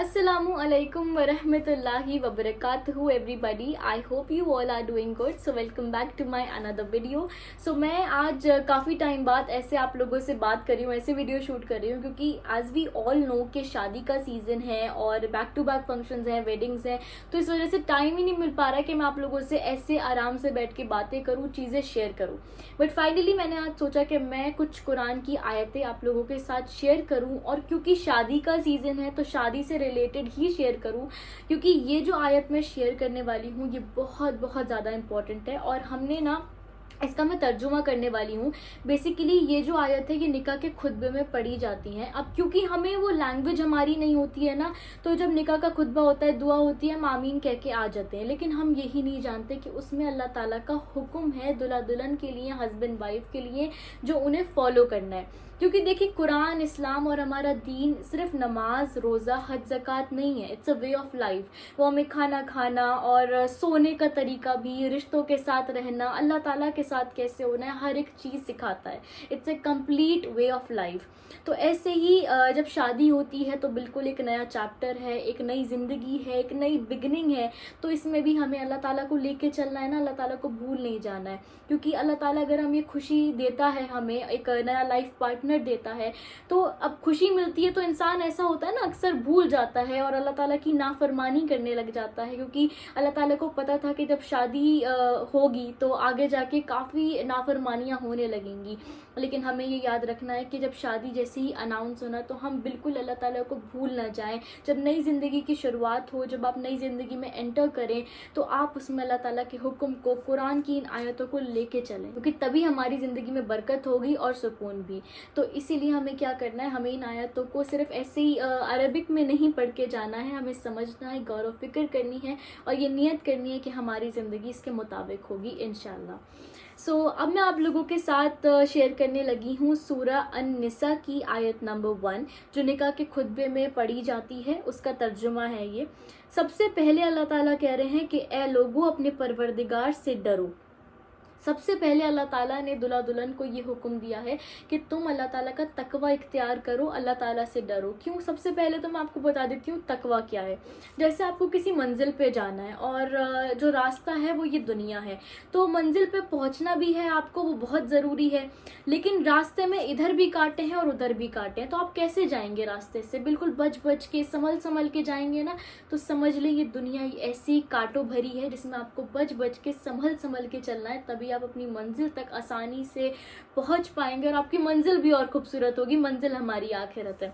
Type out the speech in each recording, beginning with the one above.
Assalamu alaikum wa rahmatullahi wa barakatuhu everybody. I hope you all are doing good. So welcome back to my another video. So मैं आज काफ़ी time बाद ऐसे आप लोगों से बात कर रही हूँ, ऐसे वीडियो शूट कर रही हूँ क्योंकि as we all know कि शादी का सीज़न है और बैक टू बैक फंक्शंस हैं, वेडिंग्स हैं, तो इस वजह से टाइम ही नहीं मिल पा रहा है कि मैं आप लोगों से ऐसे आराम से बैठ के बातें करूँ, चीज़ें शेयर करूँ. बट फाइनली मैंने आज सोचा कि मैं कुछ कुरान की आयतें आप लोगों के साथ शेयर करूँ, और क्योंकि शादी का सीज़न है तो शादी से रिलेटेड ही शेयर करूं, क्योंकि ये जो आयत मैं शेयर करने वाली हूँ ये बहुत बहुत ज़्यादा इम्पॉर्टेंट है और हमने ना इसका मैं तर्जुमा करने वाली हूँ. बेसिकली ये जो आयत है ये निकाह के खुतबे में पढ़ी जाती हैं. अब क्योंकि हमें वो लैंग्वेज हमारी नहीं होती है ना, तो जब निकाह का खुतबा होता है, दुआ होती है, हम आमीन कह के आ जाते हैं, लेकिन हम यही नहीं जानते कि उसमें अल्लाह ताला का हुक्म है दुल्हा दुल्हन के लिए, हस्बैंड वाइफ के लिए, जो उन्हें फॉलो करना है. क्योंकि देखिए कुरान, इस्लाम और हमारा दीन सिर्फ नमाज, रोज़ा, हज, ज़कात नहीं है. It's a way of life. वो हमें खाना खाना और सोने का तरीका भी, रिश्तों के साथ रहना, अल्लाह ताला के साथ कैसे होना है, हर एक चीज़ सिखाता है. It's a complete way of life. तो ऐसे ही जब शादी होती है तो बिल्कुल एक नया चैप्टर है, एक नई ज़िंदगी है, एक नई बिगनिंग है. तो इसमें भी हमें अल्लाह ताला को लेके चलना है ना, अल्लाह ताला को भूल नहीं जाना है. क्योंकि अल्लाह ताला अगर हमें खुशी देता है, हमें एक नया लाइफ पार्टनर देता है, तो अब खुशी मिलती है तो इंसान ऐसा होता है ना, अक्सर भूल जाता है और अल्लाह ताला की नाफरमानी करने लग जाता है. क्योंकि अल्लाह ताला को पता था कि जब शादी होगी तो आगे जाके काफ़ी नाफरमानियाँ होने लगेंगी. लेकिन हमें ये याद रखना है कि जब शादी जैसे ही अनाउंस होना तो हम बिल्कुल अल्लाह ताला को भूल ना जाएं. जब नई ज़िंदगी की शुरुआत हो, जब आप नई ज़िंदगी में एंटर करें, तो आप उसमें अल्लाह ताला के हुक्म को, कुरान की इन आयतों को लेके चलें, क्योंकि तभी हमारी ज़िंदगी में बरकत होगी और सुकून भी. तो इसीलिए हमें क्या करना है, हमें इन आयतों को सिर्फ ऐसे ही अरबिक में नहीं पढ़ के जाना है, हमें समझना है, गौर व फिक्र करनी है और ये नियत करनी है कि हमारी ज़िंदगी इसके मुताबिक होगी इंशाल्लाह. सो अब मैं आप लोगों के साथ शेयर करने लगी हूँ सूरा अन-निसा की आयत नंबर 1, जो निकाह के खुतबे में पढ़ी जाती है. उसका तर्जुमा है ये. सबसे पहले अल्लाह ताला कह रहे हैं कि ए लोगों, अपने परवरदिगार से डरो. सबसे पहले अल्लाह ताला ने दुल्हा दुल्हन को ये हुक्म दिया है कि तुम अल्लाह ताला का तकवा इख्तियार करो, अल्लाह ताला से डरो. क्यों? सबसे पहले तो मैं आपको बता देती हूँ तकवा क्या है. जैसे आपको किसी मंजिल पे जाना है और जो रास्ता है वो ये दुनिया है, तो मंजिल पे पहुँचना भी है आपको, वो बहुत ज़रूरी है. लेकिन रास्ते में इधर भी कांटे हैं और उधर भी कांटे हैं, तो आप कैसे जाएंगे रास्ते से? बिल्कुल बच बच के, संभल संभल के जाएंगे ना. तो समझ लें ये दुनिया ऐसी कांटों भरी है जिसमें आपको बच बच के, संभल संभल के चलना है, तभी आप अपनी मंजिल तक आसानी से पहुंच पाएंगे और आपकी मंजिल भी और खूबसूरत होगी. मंजिल हमारी आखिरत है.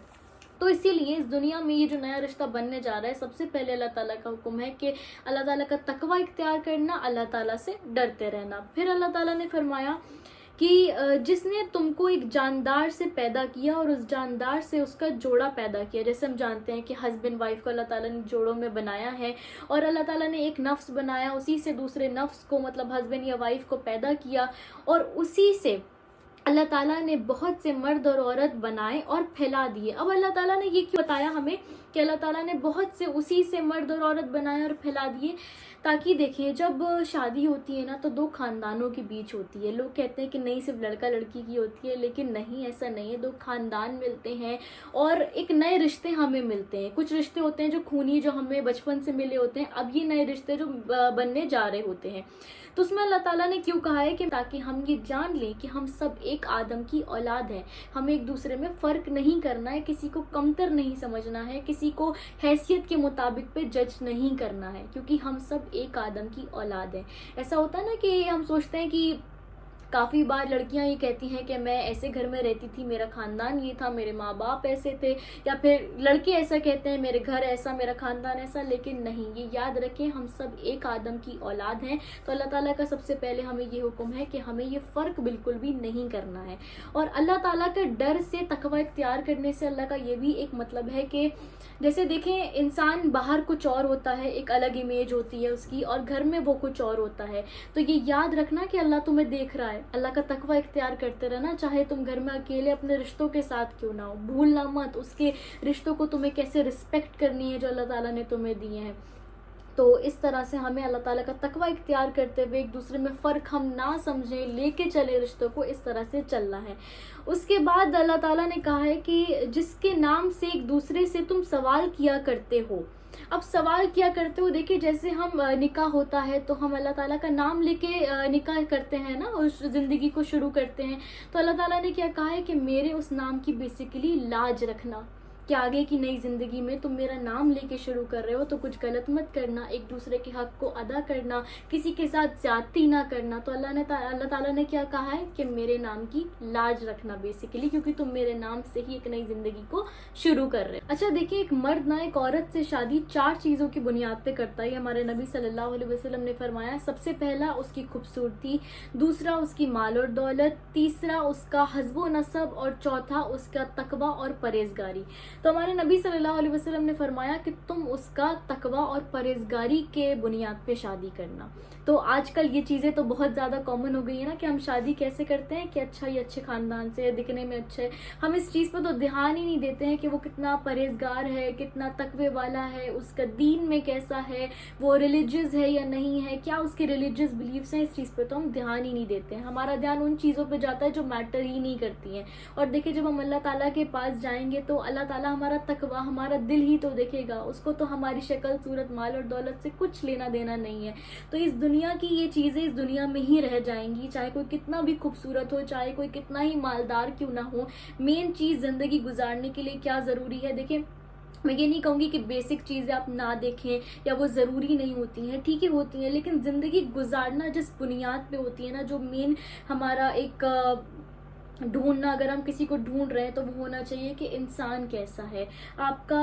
तो इसीलिए इस दुनिया में ये जो नया रिश्ता बनने जा रहा है, सबसे पहले अल्लाह ताला का हुक्म है कि अल्लाह ताला का तकवा इख्तियार करना, अल्लाह ताला से डरते रहना. फिर अल्लाह ताला ने फरमाया कि जिसने तुमको एक जानदार से पैदा किया और उस जानदार से उसका जोड़ा पैदा किया. जैसे हम जानते हैं कि हस्बैंड वाइफ को अल्लाह ताला ने जोड़ों में बनाया है और अल्लाह ताला ने एक नफ्स बनाया, उसी से दूसरे नफ्स को, मतलब हस्बैंड या वाइफ को पैदा किया, और उसी से अल्लाह ताला ने बहुत से मर्द और औरत बनाए और फैला दिए. अब अल्लाह ताला ने ये क्यों बताया हमें कि अल्लाह ताला ने बहुत से उसी से मर्द और औरत बनाए और फैला दिए? ताकि देखिए जब शादी होती है ना तो दो खानदानों के बीच होती है. लोग कहते हैं कि नहीं, सिर्फ लड़का लड़की की होती है, लेकिन नहीं, ऐसा नहीं है. दो खानदान मिलते हैं और एक नए रिश्ते हमें मिलते हैं. कुछ रिश्ते होते हैं जो खूनी, जो हमें बचपन से मिले होते हैं. अब ये नए रिश्ते जो बनने जा रहे होते हैं, तो उसमें अल्लाह ताला ने क्यों कहा है कि ताकि हम ये जान लें कि हम सब एक आदम की औलाद हैं. हमें एक दूसरे में फ़र्क नहीं करना है, किसी को कमतर नहीं समझना है, किसी को हैसियत के मुताबिक पे जज नहीं करना है, क्योंकि हम सब एक आदम की औलाद हैं. ऐसा होता है ना कि हम सोचते हैं कि काफ़ी बार लड़कियां ये कहती हैं कि मैं ऐसे घर में रहती थी, मेरा ख़ानदान ये था, मेरे माँ बाप ऐसे थे, या फिर लड़के ऐसा कहते हैं मेरे घर ऐसा, मेरा ख़ानदान ऐसा. लेकिन नहीं, ये याद रखें हम सब एक आदम की औलाद हैं. तो अल्लाह ताला का सबसे पहले हमें ये हुक्म है कि हमें ये फ़र्क बिल्कुल भी नहीं करना है. और अल्लाह ताला के डर से, तकवा इख्तियार करने से अल्लाह का ये भी एक मतलब है कि जैसे देखें, इंसान बाहर कुछ और होता है, एक अलग इमेज होती है उसकी, और घर में वो कुछ और होता है. तो ये याद रखना कि अल्लाह तुम्हें देख रहा है. अल्लाह का तकवा इख्तियार करते रहना, चाहे तुम घर में अकेले अपने रिश्तों के साथ क्यों ना हो. भूलना मत उसके रिश्तों को, तुम्हें कैसे रिस्पेक्ट करनी है जो अल्लाह ताला ने तुम्हें दिए हैं. تو اس طرح سے ہمیں اللہ تعالیٰ کا تقوی اختیار کرتے ہوئے ایک دوسرے میں فرق ہم نہ سمجھیں، لے کے چلے رشتوں کو، اس طرح سے چلنا ہے۔ اس کے بعد اللہ تعالیٰ نے کہا ہے کہ جس کے نام سے ایک دوسرے سے تم سوال کیا کرتے ہو۔ اب سوال کیا کرتے ہو، دیکھیں جیسے ہم نکاح ہوتا ہے تو ہم اللہ تعالیٰ کا نام لے کے نکاح کرتے ہیں نا، اس زندگی کو شروع کرتے ہیں، تو اللہ تعالیٰ نے کیا کہا ہے کہ میرے اس نام کی بیسیکلی لاج رکھنا، کہ آگے کی نئی زندگی میں تم میرا نام لے کے شروع کر رہے ہو تو کچھ غلط مت کرنا، ایک دوسرے کے حق کو ادا کرنا، کسی کے ساتھ زیادتی نہ کرنا۔ تو اللہ تعالیٰ نے کیا کہا ہے کہ میرے نام کی لاج رکھنا بیسیکلی، کیونکہ تم میرے نام سے ہی ایک نئی زندگی کو شروع کر رہے ہو۔ اچھا دیکھیں، ایک مرد نہ ایک عورت سے شادی 4 چیزوں کی بنیاد پہ کرتا ہے۔ ہمارے نبی صلی اللہ علیہ وسلم نے فرمایا، سب سے پہلا اس کی خوبصورتی، دوسرا اس کی مال اور دولت، تیسرا اس کا حسب و نسب، اور چوتھا اس کا تقوی اور پرہیزگاری۔ تو ہمارے نبی صلی اللہ علیہ وسلم نے فرمایا کہ تم اس کا تقوی اور پرہیزگاری کے بنیاد پہ شادی کرنا۔ تو آج کل یہ چیزیں تو بہت زیادہ کامن ہو گئی ہیں نا، کہ ہم شادی کیسے کرتے ہیں کہ اچھا یہ اچھے خاندان سے، دکھنے میں اچھا ہے، ہم اس چیز پہ تو دھیان ہی نہیں دیتے ہیں کہ وہ کتنا پرہیزگار ہے، کتنا تقوی والا ہے، اس کا دین میں کیسا ہے، وہ ریلیجیس ہے یا نہیں ہے، کیا اس کے ریلیجیس بلیفس ہیں، اس چیز پہ تو ہم دھیان ہی نہیں دیتے ہیں۔ ہمارا دھیان ان چیزوں پہ جاتا ہے جو میٹر ہی نہیں کرتی ہیں۔ اور دیکھیں جب ہم اللہ تعالیٰ کے پاس جائیں گے تو اللہ تعالیٰ ہمارا تقوی، ہمارا دل ہی تو دیکھے گا، اس کو تو ہماری شکل صورت مال اور دولت سے کچھ لینا دینا نہیں ہے۔ تو اس دنیا کی یہ چیزیں اس دنیا میں ہی رہ جائیں گی، چاہے کوئی کتنا بھی خوبصورت ہو، چاہے کوئی کتنا ہی مالدار کیوں نہ ہو۔ مین چیز زندگی گزارنے کے لیے کیا ضروری ہے، دیکھیں میں یہ نہیں کہوں گی کہ بیسک چیزیں آپ نہ دیکھیں یا وہ ضروری نہیں ہوتی ہیں، ٹھیک ہے ہوتی ہیں، لیکن زندگی گزارنا جس بنیاد پہ ہوتی ہے نا، جو مین ہمارا ایک ڈھونڈنا، اگر ہم کسی کو ڈھونڈ رہے ہیں تو وہ ہونا چاہیے کہ انسان کیسا ہے، آپ کا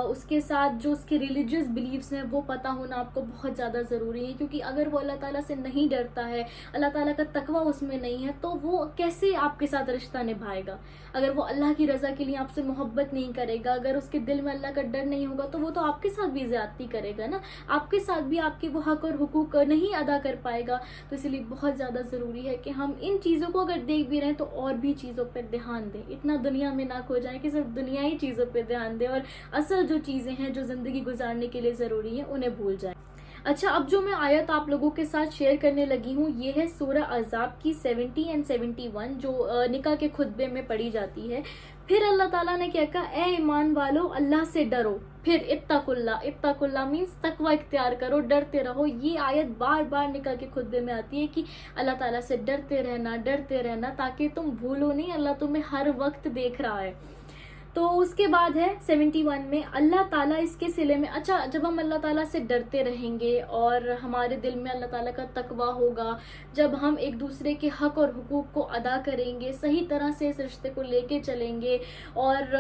اس کے ساتھ جو اس کے ریلیجیس بلیفس ہیں وہ پتہ ہونا آپ کو بہت زیادہ ضروری ہے، کیونکہ اگر وہ اللہ تعالیٰ سے نہیں ڈرتا ہے، اللہ تعالیٰ کا تقوی اس میں نہیں ہے، تو وہ کیسے آپ کے ساتھ رشتہ نبھائے گا؟ اگر وہ اللہ کی رضا کے لیے آپ سے محبت نہیں کرے گا، اگر اس کے دل میں اللہ کا ڈر نہیں ہوگا، تو وہ تو آپ کے ساتھ بھی زیادتی کرے گا نا، آپ کے ساتھ بھی آپ کے وہ حق اور حقوق نہیں ادا کر پائے گا۔ تو اس لیے بہت زیادہ ضروری ہے کہ ہم ان چیزوں کو اگر دیکھ بھی رہے ہیں تو اور بھی چیزوں پہ دھیان دیں، اتنا دنیا میں نہ کھو جائیں کہ صرف دنیائی چیزوں پہ دھیان دیں اور اصل جو چیزیں ہیں جو زندگی گزارنے کے لیے ضروری ہیں انہیں بھول جائیں۔ اچھا، اب جو میں آیت آپ لوگوں کے ساتھ شیئر کرنے لگی ہوں یہ ہے سورہ احزاب کی 70 اور 71 جو نکاح کے خطبے میں پڑھی جاتی ہے۔ پھر اللہ تعالیٰ نے کیا کہا، اے ایمان والو اللہ سے ڈرو، پھر اتق اللہ مینس تقوی اختیار کرو، ڈرتے رہو۔ یہ آیت بار بار نکاح کے خطبے میں آتی ہے کہ اللہ تعالیٰ سے ڈرتے رہنا تاکہ تم بھولو نہیں، اللہ تمہیں ہر وقت دیکھ رہا ہے۔ تو اس کے بعد ہے 71 میں اللہ تعالیٰ اس کے صلے میں، اچھا جب ہم اللہ تعالیٰ سے ڈرتے رہیں گے اور ہمارے دل میں اللہ تعالیٰ کا تقوی ہوگا، جب ہم ایک دوسرے کے حق اور حقوق کو ادا کریں گے، صحیح طرح سے اس رشتے کو لے کے چلیں گے اور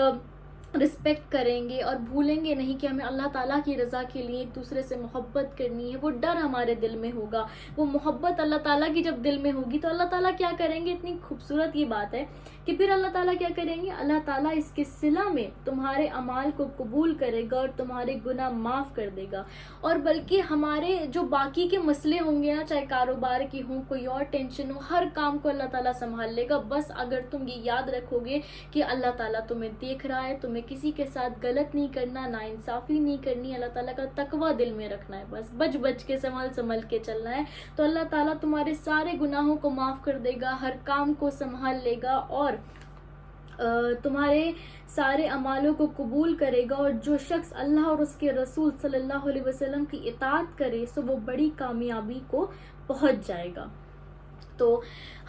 رسپیکٹ کریں گے اور بھولیں گے نہیں کہ ہمیں اللہ تعالیٰ کی رضا کے لیے ایک دوسرے سے محبت کرنی ہے، وہ ڈر ہمارے دل میں ہوگا، وہ محبت اللہ تعالیٰ کی جب دل میں ہوگی تو اللہ تعالیٰ کیا کریں گے، اتنی خوبصورت یہ بات ہے کہ پھر اللہ تعالیٰ کیا کریں گے، اللہ تعالیٰ اس کے صلہ میں تمہارے اعمال کو قبول کرے گا اور تمہارے گناہ معاف کر دے گا، اور بلکہ ہمارے جو باقی کے مسئلے ہوں گے نا، چاہے کاروبار کی ہوں، کوئی اور ٹینشن ہو، ہر کام کو اللہ تعالیٰ سنبھال لے گا، بس اگر تم یہ یاد رکھو گے کہ اللہ تعالیٰ تمہیں دیکھ رہا ہے، تمہیں کسی کے ساتھ غلط نہیں کرنا، نا انصافی نہیں کرنی، اللہ تعالیٰ کا تقوی دل میں رکھنا ہے، بس بچ کے سنبھل کے چلنا ہے، تو اللہ تعالیٰ تمہارے سارے گناہوں کو معاف کر دے گا، ہر کام کو سنبھال لے گا اور تمہارے سارے اعمالوں کو قبول کرے گا، اور جو شخص اللہ اور اس کے رسول صلی اللہ علیہ وسلم کی اطاعت کرے سو وہ بڑی کامیابی کو پہنچ جائے گا۔ تو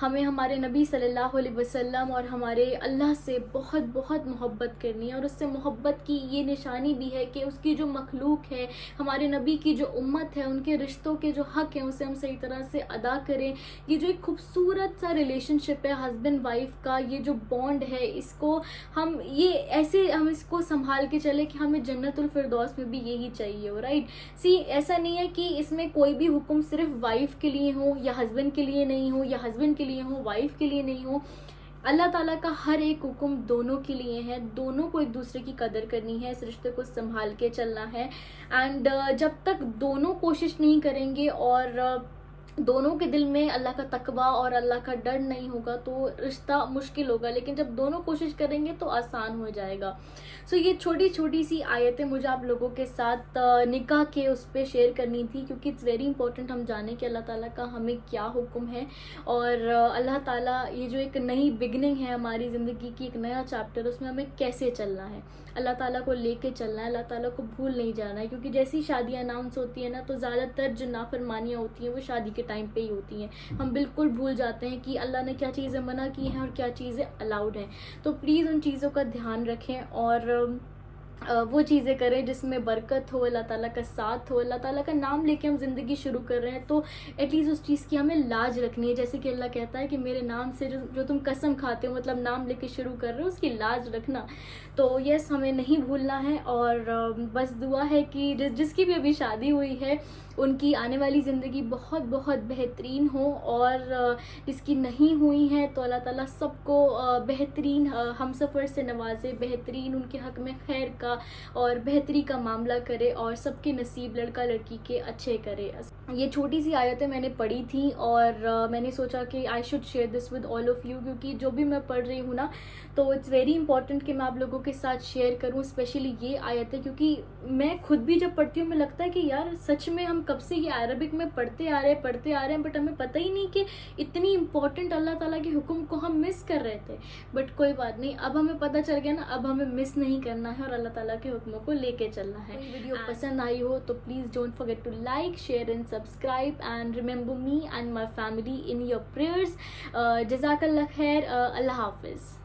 ہمیں ہمارے نبی صلی اللہ علیہ وسلم اور ہمارے اللہ سے بہت بہت محبت کرنی ہے، اور اس سے محبت کی یہ نشانی بھی ہے کہ اس کی جو مخلوق ہے، ہمارے نبی کی جو امت ہے، ان کے رشتوں کے جو حق ہیں اسے ہم صحیح طرح سے ادا کریں۔ یہ جو ایک خوبصورت سا ریلیشن شپ ہے ہسبینڈ وائف کا، یہ جو بانڈ ہے، اس کو ہم ہم اس کو سنبھال کے چلے کہ ہمیں جنت الفردوس میں بھی یہی چاہیے ہو، رائٹ؟ ایسا نہیں ہے کہ اس میں کوئی بھی حکم صرف وائف کے لیے ہو یا ہسبینڈ کے لیے نہیں ہو، یا ہسبینڈ کے لیے ہو وائف کے لیے نہیں ہو۔ اللہ تعالیٰ کا ہر ایک حکم دونوں کے لیے ہے، دونوں کو ایک دوسرے کی قدر کرنی ہے، اس رشتے کو سنبھال کے چلنا ہے، اینڈ جب تک دونوں کوشش نہیں کریں گے اور दोनों के दिल में अल्लाह का तकवा और अल्लाह का डर नहीं होगा तो रिश्ता मुश्किल होगा, लेकिन जब दोनों कोशिश करेंगे तो आसान हो जाएगा. सो ये छोटी छोटी सी आयतें मुझे आप लोगों के साथ निकाह के उस पर शेयर करनी थी, क्योंकि इट्स वेरी इंपॉर्टेंट हम जानें कि अल्लाह ताला का हमें क्या हुक्म है, और अल्लाह ताला ये जो एक नई बिगनिंग है हमारी ज़िंदगी की, एक नया चैप्टर, उसमें हमें कैसे चलना है, अल्लाह ताला को लेके चलना है, अल्लाह ताला को भूल नहीं जाना है. क्योंकि जैसी शादियाँ अनाउंस होती है ना, तो ज़्यादातर जो नाफरमानियाँ होती हैं वो शादी के टाइम पे ही होती हैं. हम बिल्कुल भूल जाते हैं कि अल्लाह ने क्या चीज़ें मना की हैं और क्या चीज़ें अलाउड हैं. तो प्लीज़ उन चीज़ों का ध्यान रखें और वो चीज़ें करें जिसमें बरकत हो, अल्लाह ताला का साथ हो. अल्लाह ताला का नाम लेके हम ज़िंदगी शुरू कर रहे हैं तो एटलीस्ट उस चीज़ की हमें लाज रखनी है. जैसे कि अल्लाह कहता है कि मेरे नाम से जो तुम कसम खाते हो, मतलब नाम लेके शुरू कर रहे हो, उसकी लाज रखना. तो यस, हमें नहीं भूलना है. और बस दुआ है कि जिसकी भी अभी शादी हुई है उनकी आने वाली ज़िंदगी बहुत बहुत बेहतरीन हो, और जिसकी नहीं हुई है तो अल्लाह ताला सबको बेहतरीन हमसफ़र से नवाजे, बेहतरीन उनके हक़ में खैर का और बेहतरी का मामला करे, और सबके नसीब लड़का लड़की के अच्छे करे. ये छोटी सी आयतें मैंने पढ़ी थी और मैंने सोचा कि I should share this with all of you, क्योंकि जो भी मैं पढ़ रही हूँ ना, तो इट्स वेरी इंपॉर्टेंट कि मैं आप लोगों के साथ शेयर करूँ, स्पेशली ये आयतें, क्योंकि मैं खुद भी जब पढ़ती हूँ, मुझे लगता है कि यार सच में हम कब से ये अरबिक में पढ़ते आ रहे हैं, बट हमें पता ही नहीं कि इतनी इंपॉर्टेंट अल्लाह ताला के हुक्म को हम मिस कर रहे थे. बट कोई बात नहीं, अब हमें पता चल गया ना, अब हमें मिस नहीं करना है और अल्लाह ताला के हुक्मों को लेके चलना है. वीडियो पसंद आई हो तो please don't forget to like, share and subscribe, and remember me and my family in your prayers. जज़ाकल्लाह खैर. अल्लाह हाफिज़.